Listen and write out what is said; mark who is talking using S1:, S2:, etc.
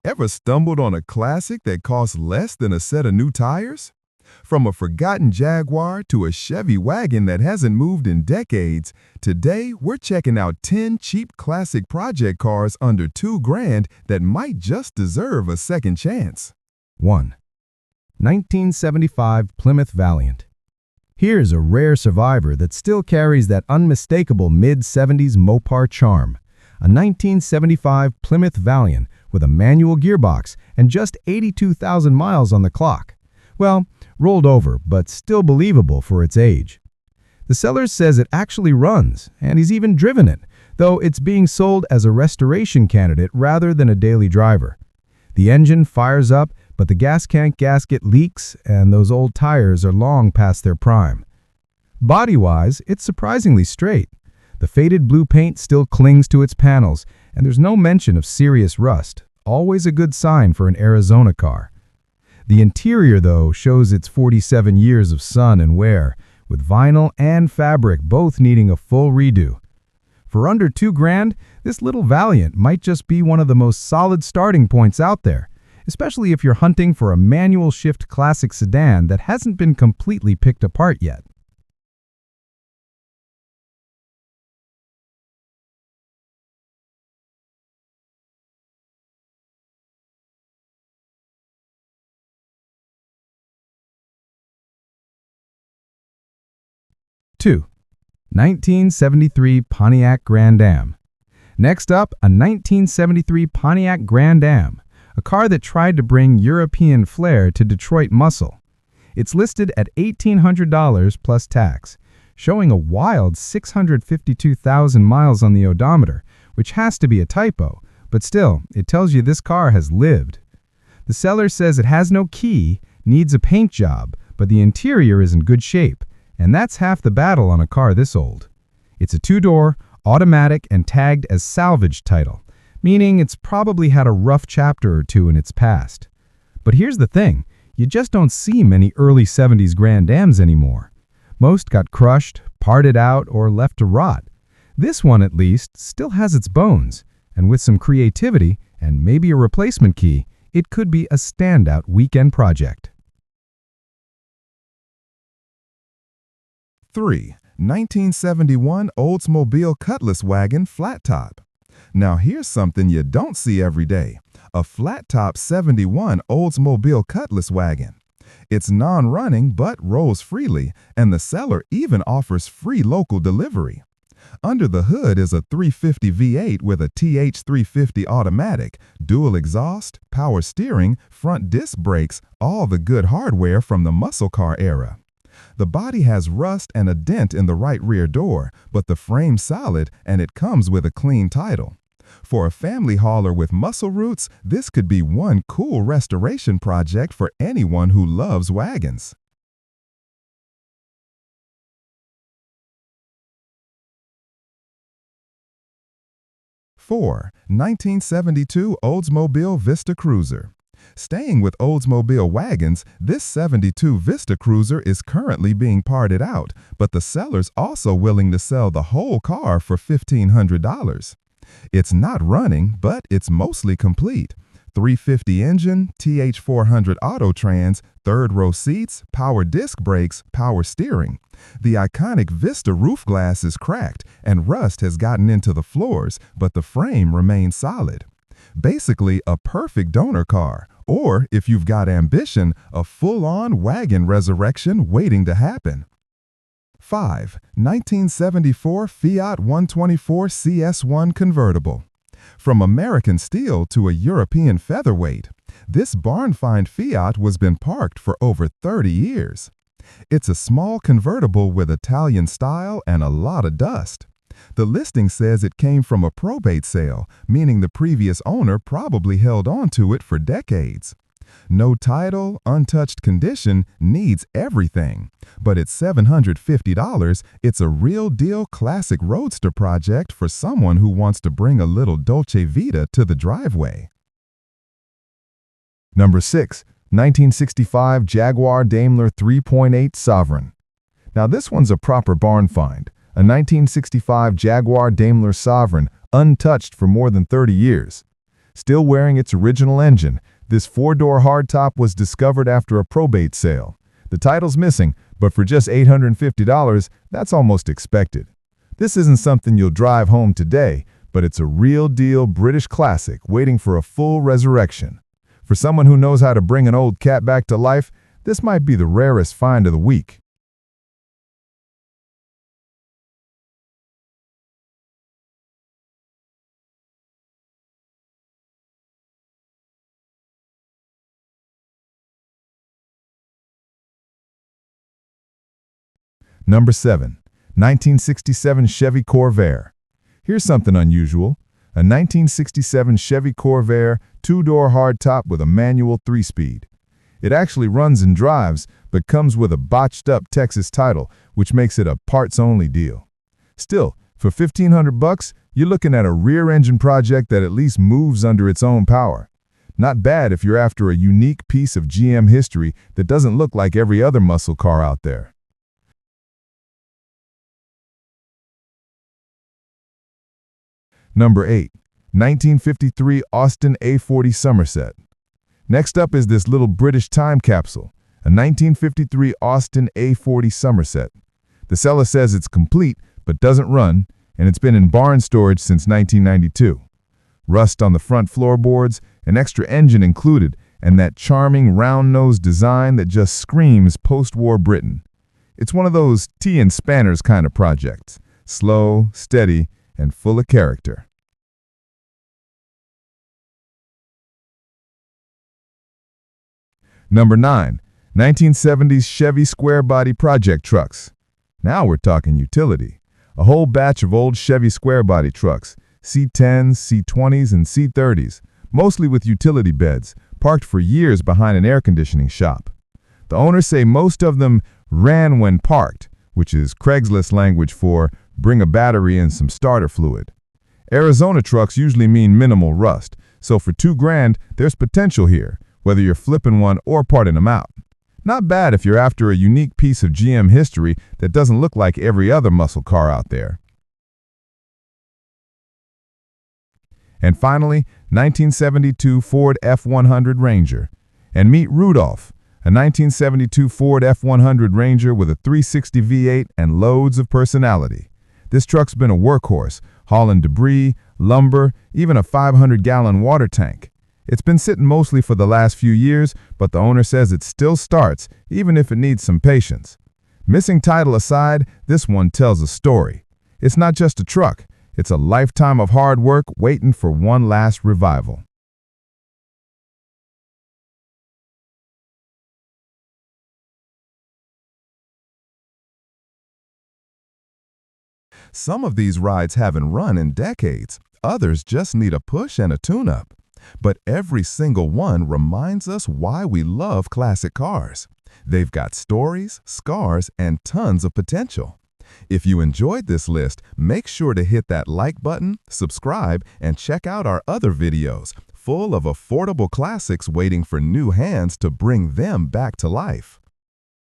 S1: Ever stumbled on a classic that costs less than a set of new tires? From a forgotten Jaguar to a Chevy wagon that hasn't moved in decades, today we're checking out 10 cheap classic project cars under $2 grand that might just deserve a second chance.
S2: 1. 1975 Plymouth Valiant. Here's a rare survivor that still carries that unmistakable mid-70s Mopar charm. A 1975 Plymouth Valiant with a manual gearbox and just 82,000 miles on the clock. Well, rolled over, but still believable for its age. The seller says it actually runs, and he's even driven it, though it's being sold as a restoration candidate rather than a daily driver. The engine fires up, but the gas tank gasket leaks, and those old tires are long past their prime. Body-wise, it's surprisingly straight. The faded blue paint still clings to its panels, and there's no mention of serious rust, always a good sign for an Arizona car. The interior, though, shows its 47 years of sun and wear, with vinyl and fabric both needing a full redo. For under $2 grand, this little Valiant might just be one of the most solid starting points out there, especially if you're hunting for a manual shift classic sedan that hasn't been completely picked apart yet. Two. 1973 Pontiac Grand Am. Next up, a 1973 Pontiac Grand Am, a car that tried to bring European flair to Detroit muscle. It's listed at $1,800 plus tax, showing a wild 652,000 miles on the odometer, which has to be a typo, but still, it tells you this car has lived. The seller says it has no key, needs a paint job, but the interior is in good shape, and that's half the battle on a car this old. It's a two-door, automatic, and tagged as salvage title, meaning it's probably had a rough chapter or two in its past. But here's the thing, you just don't see many early 70s Grand Ams anymore. Most got crushed, parted out, or left to rot. This one, at least, still has its bones, and with some creativity and maybe a replacement key, it could be a standout weekend project.
S1: 3. 1971 Oldsmobile Cutlass wagon flat top. Now here's something you don't see every day, a flat top 71 Oldsmobile Cutlass wagon. It's non-running but rolls freely, and the seller even offers free local delivery. Under the hood is a 350 V8 with a TH350 automatic, dual exhaust, power steering, front disc brakes, all the good hardware from the muscle car era. The body has rust and a dent in the right rear door, but the frame's solid and it comes with a clean title. For a family hauler with muscle roots, this could be one cool restoration project for anyone who loves wagons. 4. 1972 Oldsmobile Vista Cruiser. Staying with Oldsmobile wagons, this 72 Vista Cruiser is currently being parted out, but the seller's also willing to sell the whole car for $1,500. It's not running, but it's mostly complete. 350 engine, TH400 Autotrans, third-row seats, power disc brakes, power steering. The iconic Vista roof glass is cracked, and rust has gotten into the floors, but the frame remains solid. Basically, a perfect donor car, or if you've got ambition, a full-on wagon resurrection waiting to happen. 5. 1974 Fiat 124 CS1 convertible. From American steel to a European featherweight, this barn-find Fiat has been parked for over 30 years. It's a small convertible with Italian style and a lot of dust. The listing says it came from a probate sale, meaning the previous owner probably held on to it for decades. No title, untouched condition, needs everything. But at $750, it's a real-deal classic roadster project for someone who wants to bring a little Dolce Vita to the driveway.
S2: Number 6. 1965 Jaguar Daimler 3.8 Sovereign. Now this one's a proper barn find. A 1965 Jaguar Daimler Sovereign, untouched for more than 30 years.
S1: Still wearing its original engine, this four-door hardtop was discovered after a probate sale. The title's missing, but for just $850, that's almost expected. This isn't something you'll drive home today, but it's a real-deal British classic waiting for a full resurrection. For someone who knows how to bring an old cat back to life, this might be the rarest find of the week. Number 7. 1967 Chevy Corvair. Here's something unusual. A 1967 Chevy Corvair two-door hardtop with a manual 3-speed. It actually runs and drives, but comes with a botched-up Texas title, which makes it a parts-only deal. Still, for $1,500, you're looking at a rear-engine project that at least moves under its own power. Not bad if you're after a unique piece of GM history that doesn't look like every other muscle car out there. Number 8. 1953 Austin A40 Somerset. Next up is this little British time capsule, a 1953 Austin A40 Somerset. The seller says it's complete but doesn't run, and it's been in barn storage since 1992. Rust on the front floorboards, an extra engine included, and that charming round-nosed design that just screams post-war Britain. It's one of those tea and spanners kind of projects, slow, steady, and full of character. Number 9. 1970s Chevy square body project trucks. Now we're talking utility. A whole batch of old Chevy square body trucks, C10s, C20s, and C30s, mostly with utility beds, parked for years behind an air conditioning shop. The owners say most of them ran when parked, which is Craigslist language for bring a battery and some starter fluid. Arizona trucks usually mean minimal rust, so for $2,000, there's potential here, whether you're flipping one or parting them out. Not bad if you're after a unique piece of GM history that doesn't look like every other muscle car out there. And finally, 1972 Ford F100 Ranger. And meet Rudolph, a 1972 Ford F100 Ranger with a 360 V8 and loads of personality. This truck's been a workhorse, hauling debris, lumber, even a 500-gallon water tank. It's been sitting mostly for the last few years, but the owner says it still starts, even if it needs some patience. Missing title aside, this one tells a story. It's not just a truck, it's a lifetime of hard work waiting for one last revival. Some of these rides haven't run in decades. Others just need a push and a tune-up. But every single one reminds us why we love classic cars. They've got stories, scars, and tons of potential. If you enjoyed this list, make sure to hit that like button, subscribe, and check out our other videos full of affordable classics waiting for new hands to bring them back to life.